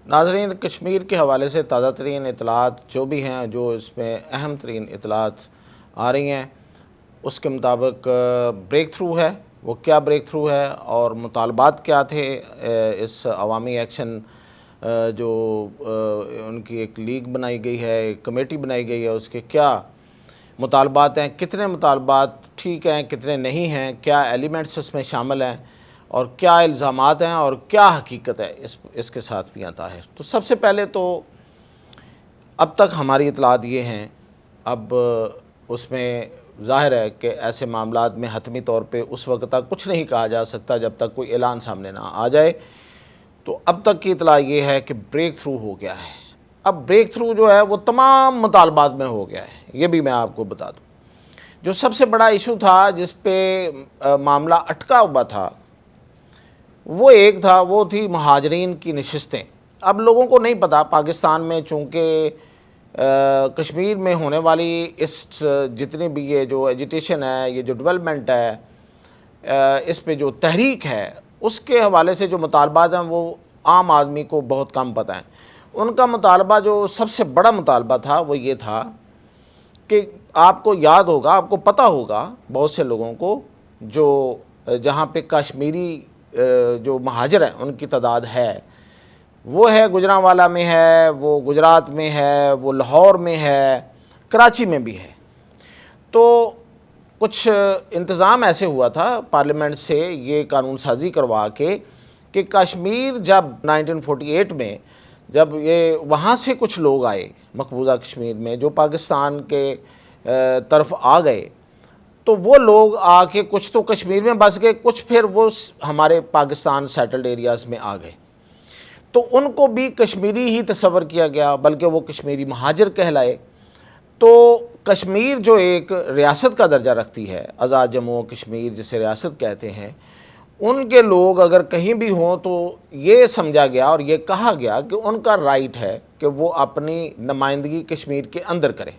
ناظرین، کشمیر کے حوالے سے تازہ ترین اطلاعات جو بھی ہیں، جو اس میں اہم ترین اطلاعات آ رہی ہیں، اس کے مطابق بریک تھرو ہے۔ وہ کیا بریک تھرو ہے اور مطالبات کیا تھے اس عوامی ایکشن جو ان کی ایک لیگ بنائی گئی ہے، ایک کمیٹی بنائی گئی ہے، اس کے کیا مطالبات ہیں، کتنے مطالبات ٹھیک ہیں، کتنے نہیں ہیں، کیا ایلیمنٹس اس میں شامل ہیں، اور کیا الزامات ہیں اور کیا حقیقت ہے اس کے ساتھ بھی آتا ہے۔ تو سب سے پہلے تو اب تک ہماری اطلاعات یہ ہیں، اب اس میں ظاہر ہے کہ ایسے معاملات میں حتمی طور پہ اس وقت تک کچھ نہیں کہا جا سکتا جب تک کوئی اعلان سامنے نہ آ جائے۔ تو اب تک کی اطلاع یہ ہے کہ بریک تھرو ہو گیا ہے۔ اب بریک تھرو جو ہے وہ تمام مطالبات میں ہو گیا ہے، یہ بھی میں آپ کو بتا دوں۔ جو سب سے بڑا ایشو تھا جس پہ معاملہ اٹکا ہوا تھا، وہ ایک تھا، وہ تھی مہاجرین کی نشستیں۔ اب لوگوں کو نہیں پتا، پاکستان میں چونکہ کشمیر میں ہونے والی اس جتنی بھی یہ جو ایجیٹیشن ہے، یہ جو ڈیولپمنٹ ہے، اس پہ جو تحریک ہے، اس کے حوالے سے جو مطالبات ہیں وہ عام آدمی کو بہت کم پتہ ہیں۔ ان کا مطالبہ جو سب سے بڑا مطالبہ تھا وہ یہ تھا کہ آپ کو یاد ہوگا، آپ کو پتہ ہوگا بہت سے لوگوں کو، جو جہاں پہ کشمیری جو مہاجر ہیں ان کی تعداد ہے، وہ ہے گجرانوالہ میں ہے، وہ گجرات میں ہے، وہ لاہور میں ہے، کراچی میں بھی ہے۔ تو کچھ انتظام ایسے ہوا تھا پارلیمنٹ سے یہ قانون سازی کروا کے کہ کشمیر جب 1948 میں جب یہ وہاں سے کچھ لوگ آئے مقبوضہ کشمیر میں جو پاکستان کے طرف آ گئے، تو وہ لوگ آ کے کچھ تو کشمیر میں بس گئے، کچھ پھر وہ ہمارے پاکستان سیٹلڈ ایریاز میں آ گئے۔ تو ان کو بھی کشمیری ہی تصور کیا گیا، بلکہ وہ کشمیری مہاجر کہلائے۔ تو کشمیر جو ایک ریاست کا درجہ رکھتی ہے، آزاد جموں و کشمیر جسے ریاست کہتے ہیں، ان کے لوگ اگر کہیں بھی ہوں تو یہ سمجھا گیا اور یہ کہا گیا کہ ان کا رائٹ ہے کہ وہ اپنی نمائندگی کشمیر کے اندر کریں،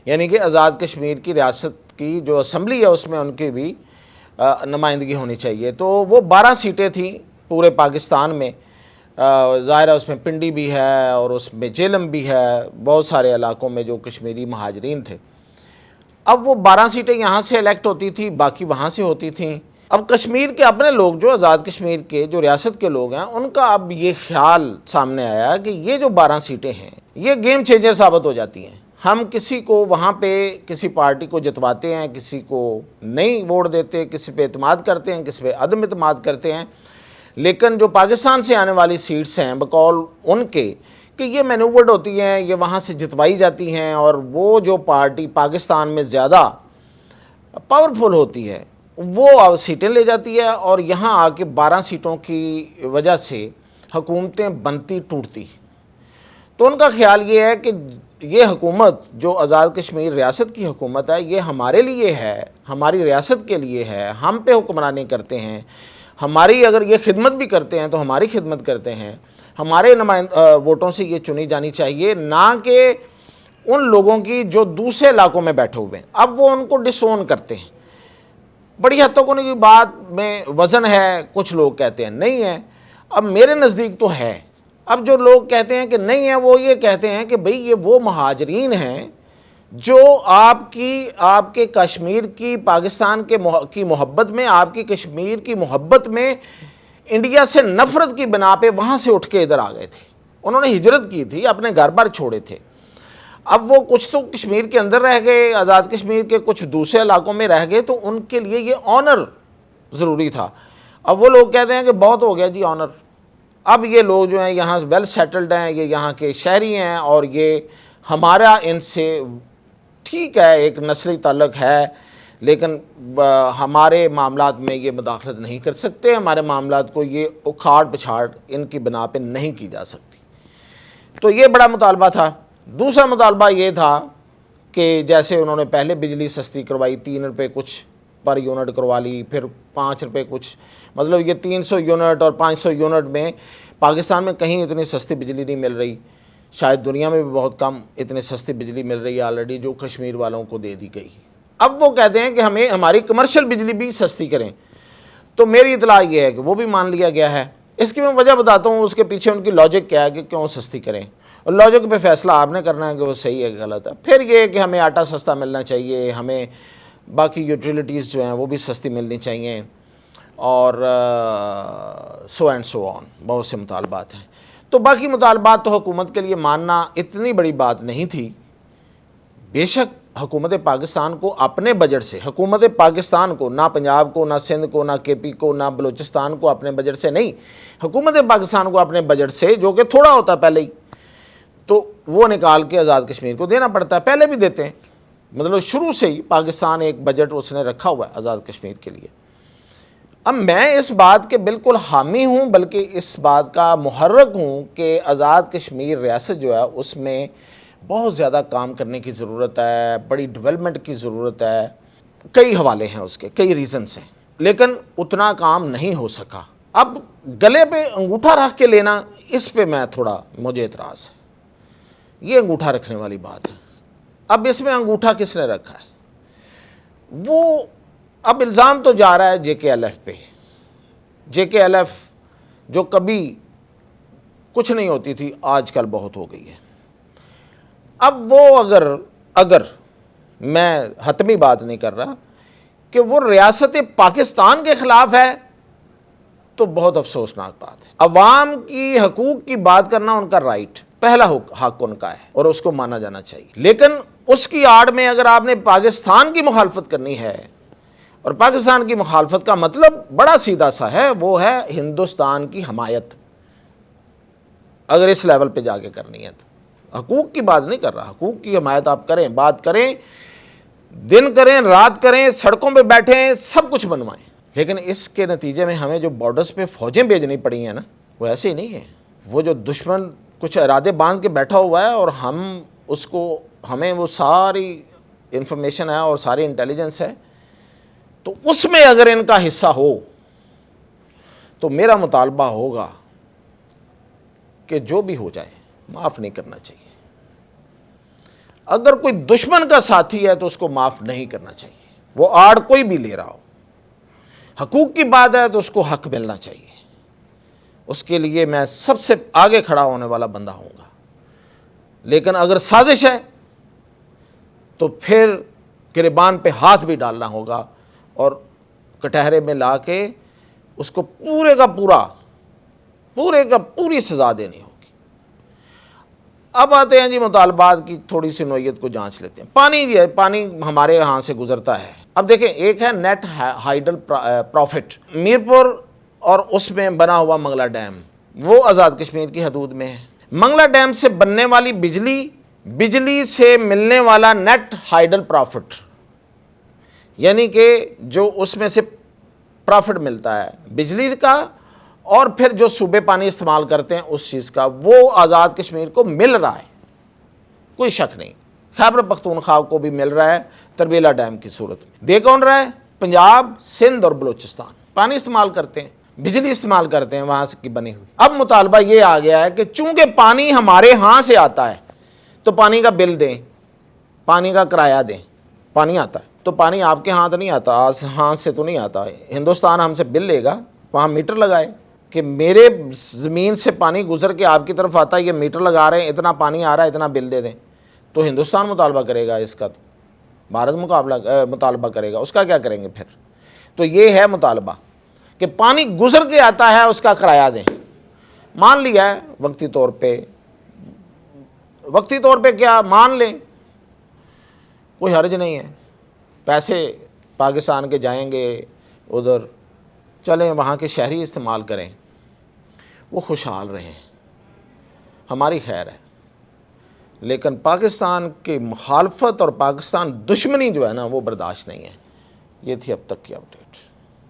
یعنی کہ آزاد کشمیر کی ریاست کی جو اسمبلی ہے اس میں ان کی بھی نمائندگی ہونی چاہیے۔ تو وہ 12 سیٹیں تھیں پورے پاکستان میں، ظاہر ہے اس میں پنڈی بھی ہے اور اس میں جیلم بھی ہے، بہت سارے علاقوں میں جو کشمیری مہاجرین تھے۔ اب وہ 12 سیٹیں یہاں سے الیکٹ ہوتی تھی، باقی وہاں سے ہوتی تھیں۔ اب کشمیر کے اپنے لوگ جو آزاد کشمیر کے جو ریاست کے لوگ ہیں، ان کا اب یہ خیال سامنے آیا کہ یہ جو 12 سیٹیں ہیں یہ گیم چینجر ثابت ہو جاتی ہیں۔ ہم کسی کو وہاں پہ کسی پارٹی کو جتواتے ہیں، کسی کو نہیں ووٹ دیتے، کسی پہ اعتماد کرتے ہیں، کسی پہ عدم اعتماد کرتے ہیں، لیکن جو پاکستان سے آنے والی سیٹس ہیں بقول ان کے کہ یہ مینوورڈ ہوتی ہیں، یہ وہاں سے جتوائی جاتی ہیں، اور وہ جو پارٹی پاکستان میں زیادہ پاورفل ہوتی ہے وہ سیٹیں لے جاتی ہے، اور یہاں آ کے 12 سیٹوں کی وجہ سے حکومتیں بنتی ٹوٹتی۔ تو ان کا خیال یہ ہے کہ یہ حکومت جو آزاد کشمیر ریاست کی حکومت ہے، یہ ہمارے لیے ہے، ہماری ریاست کے لیے ہے، ہم پہ حکمرانی کرتے ہیں، ہماری اگر یہ خدمت بھی کرتے ہیں تو ہماری خدمت کرتے ہیں، ہمارے ووٹوں سے یہ چنی جانی چاہیے، نہ کہ ان لوگوں کی جو دوسرے علاقوں میں بیٹھے ہوئے ہیں۔ اب وہ ان کو ڈس اون کرتے ہیں۔ بڑی حد تک ان کی بات میں وزن ہے، کچھ لوگ کہتے ہیں نہیں ہے، اب میرے نزدیک تو ہے۔ اب جو لوگ کہتے ہیں کہ نہیں ہے، وہ یہ کہتے ہیں کہ بھئی یہ وہ مہاجرین ہیں جو آپ کے کشمیر کی پاکستان کی محبت میں، آپ کی کشمیر کی محبت میں انڈیا سے نفرت کی بنا پہ وہاں سے اٹھ کے ادھر آ گئے تھے، انہوں نے ہجرت کی تھی، اپنے گھر بار چھوڑے تھے۔ اب وہ کچھ تو کشمیر کے اندر رہ گئے، آزاد کشمیر کے کچھ دوسرے علاقوں میں رہ گئے، تو ان کے لیے یہ آنر ضروری تھا۔ اب وہ لوگ کہتے ہیں کہ بہت ہو گیا جی آنر، اب یہ لوگ جو ہیں یہاں ویل سیٹلڈ ہیں، یہ یہاں کے شہری ہیں، اور یہ ہمارا ان سے ٹھیک ہے ایک نسلی تعلق ہے، لیکن ہمارے معاملات میں یہ مداخلت نہیں کر سکتے، ہمارے معاملات کو یہ اکھاڑ پچھاڑ ان کی بنا پہ نہیں کی جا سکتی۔ تو یہ بڑا مطالبہ تھا۔ دوسرا مطالبہ یہ تھا کہ جیسے انہوں نے پہلے بجلی سستی کروائی، 3 روپے کچھ پر یونٹ کروا لی، پھر 5 روپے کچھ، مطلب یہ 300 یونٹ اور 500 یونٹ میں پاکستان میں کہیں اتنی سستی بجلی نہیں مل رہی، شاید دنیا میں بھی بہت کم اتنی سستی بجلی مل رہی ہے آلریڈی جو کشمیر والوں کو دے دی گئی۔ اب وہ کہتے ہیں کہ ہمیں ہماری کمرشل بجلی بھی سستی کریں۔ تو میری اطلاع یہ ہے کہ وہ بھی مان لیا گیا ہے، اس کی میں وجہ بتاتا ہوں، اس کے پیچھے ان کی لاجک کیا ہے کہ کیوں سستی کریں، اور لاجک پہ فیصلہ آپ نے کرنا ہے کہ وہ صحیح ہے غلط ہے۔ پھر یہ کہ ہمیں آٹا سستا ملنا چاہیے، ہمیں باقی یوٹیلیٹیز جو ہیں وہ بھی سستی ملنی چاہیے، اور سو اینڈ سو آن، بہت سے مطالبات ہیں۔ تو باقی مطالبات تو حکومت کے لیے ماننا اتنی بڑی بات نہیں تھی۔ بے شک حکومت پاکستان کو اپنے بجٹ سے، حکومت پاکستان کو، نہ پنجاب کو، نہ سندھ کو، نہ کے پی کو، نہ بلوچستان کو اپنے بجٹ سے نہیں، حکومت پاکستان کو اپنے بجٹ سے، جو کہ تھوڑا ہوتا ہے پہلے ہی، تو وہ نکال کے آزاد کشمیر کو دینا پڑتا ہے۔ پہلے بھی دیتے ہیں، مطلب شروع سے ہی پاکستان ایک بجٹ اس نے رکھا ہوا ہے آزاد کشمیر کے لیے۔ اب میں اس بات کے بالکل حامی ہوں، بلکہ اس بات کا محرک ہوں کہ آزاد کشمیر ریاست جو ہے اس میں بہت زیادہ کام کرنے کی ضرورت ہے، بڑی ڈیولپمنٹ کی ضرورت ہے۔ کئی حوالے ہیں اس کے، کئی ریزنز ہیں، لیکن اتنا کام نہیں ہو سکا۔ اب گلے پہ انگوٹھا رکھ کے لینا، اس پہ میں تھوڑا، مجھے اعتراض ہے۔ یہ انگوٹھا رکھنے والی بات ہے۔ اب اس میں انگوٹھا کس نے رکھا ہے؟ وہ اب الزام تو جا رہا ہے جے کے ایل ایف پہ، جے کے ایل ایف جو کبھی کچھ نہیں ہوتی تھی، آج کل بہت ہو گئی ہے۔ اب وہ اگر میں حتمی بات نہیں کر رہا کہ وہ ریاست پاکستان کے خلاف ہے، تو بہت افسوسناک بات ہے۔ عوام کی حقوق کی بات کرنا ان کا رائٹ، پہلا حق ان کا ہے، اور اس کو مانا جانا چاہیے۔ لیکن اس کی آڑ میں اگر آپ نے پاکستان کی مخالفت کرنی ہے، اور پاکستان کی مخالفت کا مطلب بڑا سیدھا سا ہے، وہ ہے ہندوستان کی حمایت، اگر اس لیول پہ جا کے کرنی ہے تو۔ حقوق کی بات نہیں کر رہا، حقوق کی حمایت آپ کریں، بات کریں، دن کریں، رات کریں، سڑکوں پہ بیٹھیں، سب کچھ بنوائیں، لیکن اس کے نتیجے میں ہمیں جو بارڈرز پہ فوجیں بھیجنی پڑی ہیں نا، وہ ایسے ہی نہیں ہیں۔ وہ جو دشمن کچھ ارادے باندھ کے بیٹھا ہوا ہے، اور ہمیں وہ ساری انفارمیشن ہے اور ساری انٹیلیجنس ہے، تو اس میں اگر ان کا حصہ ہو تو میرا مطالبہ ہوگا کہ جو بھی ہو جائے معاف نہیں کرنا چاہیے۔ اگر کوئی دشمن کا ساتھی ہے تو اس کو معاف نہیں کرنا چاہیے، وہ آڑ کوئی بھی لے رہا ہو۔ حقوق کی بات ہے تو اس کو حق ملنا چاہیے، اس کے لیے میں سب سے آگے کھڑا ہونے والا بندہ ہوں گا۔ لیکن اگر سازش ہے تو پھر گریبان پہ ہاتھ بھی ڈالنا ہوگا، اور کٹہرے میں لا کے اس کو پورے کا پوری سزا دینی ہوگی۔ اب آتے ہیں جی مطالبات کی تھوڑی سی نوعیت کو جانچ لیتے ہیں۔ پانی ہمارے یہاں سے گزرتا ہے۔ اب دیکھیں، ایک ہے نیٹ ہائیڈل پروفٹ، میرپور اور اس میں بنا ہوا منگلہ ڈیم، وہ آزاد کشمیر کی حدود میں ہے۔ منگلہ ڈیم سے بننے والی بجلی سے ملنے والا نیٹ ہائیڈل پروفٹ، یعنی کہ جو اس میں سے پروفٹ ملتا ہے بجلی کا، اور پھر جو صوبے پانی استعمال کرتے ہیں اس چیز کا، وہ آزاد کشمیر کو مل رہا ہے، کوئی شک نہیں۔ خیبر پختونخوا کو بھی مل رہا ہے تربیلا ڈیم کی صورت میں۔ دے کون رہا ہے؟ پنجاب، سندھ اور بلوچستان پانی استعمال کرتے ہیں، بجلی استعمال کرتے ہیں وہاں سے کی بنی ہوئی۔ اب مطالبہ یہ آ گیا ہے کہ چونکہ پانی ہمارے ہاں سے آتا ہے تو پانی کا بل دیں، پانی کا کرایہ دیں۔ پانی آتا ہے تو پانی آپ کے ہاں تو نہیں آتا، ہاں سے تو نہیں آتا، ہندوستان ہم سے بل لے گا، وہاں میٹر لگائے کہ میرے زمین سے پانی گزر کے آپ کی طرف آتا ہے، یہ میٹر لگا رہے ہیں، اتنا پانی آ رہا ہے، اتنا بل دے دیں۔ تو ہندوستان مطالبہ کرے گا اس کا، تو بھارت مطالبہ کرے گا، اس کا کیا کریں گے پھر؟ تو یہ ہے مطالبہ کہ پانی گزر کے آتا ہے، اس کا کرایہ دیں۔ مان لیا ہے وقتی طور پہ کیا مان لیں، کوئی حرج نہیں ہے، پیسے پاکستان کے جائیں گے ادھر، چلیں وہاں کے شہری استعمال کریں، وہ خوشحال رہیں، ہماری خیر ہے۔ لیکن پاکستان کی مخالفت اور پاکستان دشمنی جو ہے نا، وہ برداشت نہیں ہے۔ یہ تھی اب تک کی اپڈیٹ۔